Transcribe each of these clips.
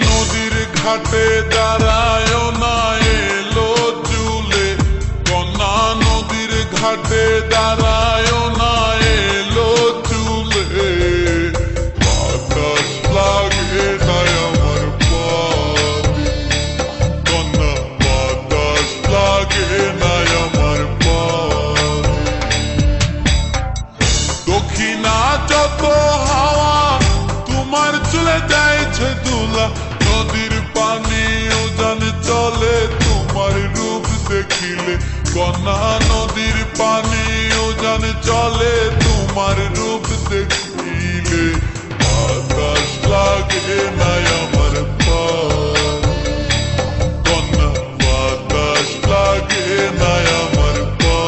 নদীর ঘাটে দাঁড়ায় না এলো চুলে, কন্যা নদীর ঘাটে দাঁড়ায় না এলো চুলে, বাতাস লাগে নাই আমার পানে, কন্যা বাতাস লাগে নাই আমার পানে। দক্ষিণা যত হাওয়া তোমার চলে যাইছে দুলা, নদীর পানি উজান চলে তোমার রূপ দেখিলে, কন্যা নদীর পানি উজান চলে তোমার রূপ দেখিলে, বাতাস লাগে নাই আমার পানে, কন্যা বাতাস লাগে নাই আমার পানে।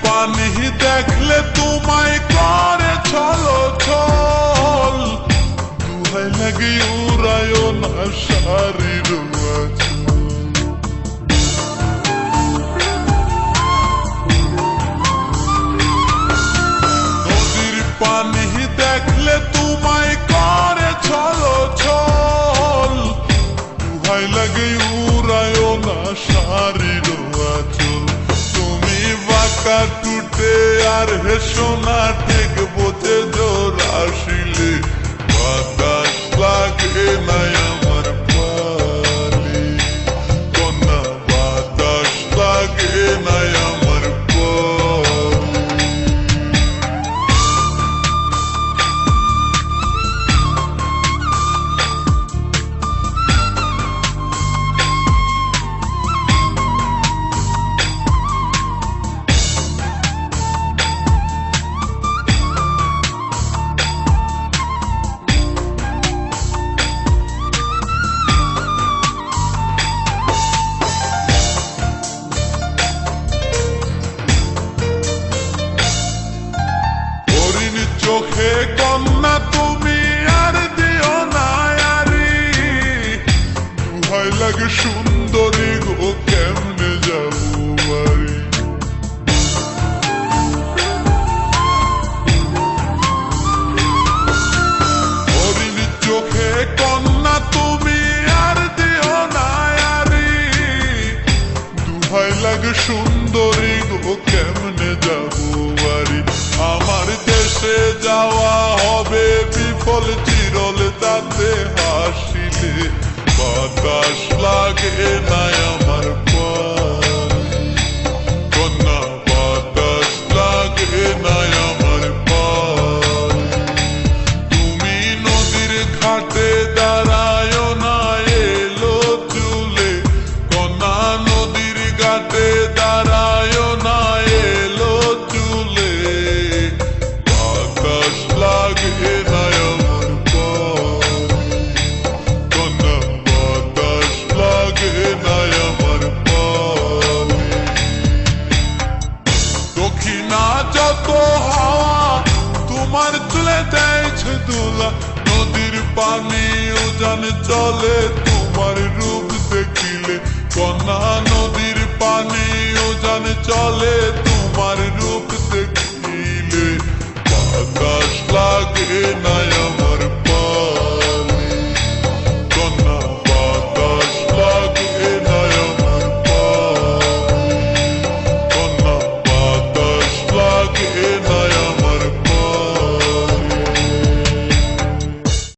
পানি দেখলে তোমায় করে ছলো ছল, দুহাই লাগে উড়ায় না শাড়ির আঁচল। নদীর পানি দেখলে তোমায় করে ছলো ছল, দুহাই লাগে উড়ায় না শাড়ির আঁচল। তুমি বাঁকা টুটে আর হেসো না ঠিক বোঝে জোর আসিলে, বাতাস লাগে নাই আমার পানে, কন্যা বাতাস লাগে নাই আমার পানে। চোখে কন্যা তুমি আর দিও না আরি, দুহাই লাগে সুন্দরী গো কেমনে যাবো বাড়ি। হরিণ চোখে কন্যা তুমি আর দিও না আরি, দুহাই লাগে সুন্দরী গো কেমনে যাবো বাড়ি। আমার দেশে যাওয়া হবে বিফল চিরল তাতে হাসিলে, বাতাস লাগে নাই আমার পানে, কন্যা বাতাস লাগে নাই আমার পানে। তুমি নদীর ঘাটে দাঁড়ায় না এলো চুলে, কন্যা নদীর ঘাটে দাঁড়ায় না এলো চুলে, বাতাস লাগে নাই আমার পানে, কন্যা বাতাস লাগে নাই আমার পানে। দক্ষিণা যত হাওয়া তোমার চলে যাইছে দুলা, নদীর পানি উজান চলে তোমার রূপ দেখিলে, কন্যা নদীর পানি উজান চলে তোমার রূপ দেখিলে, বাতাস লাগে নাই আমার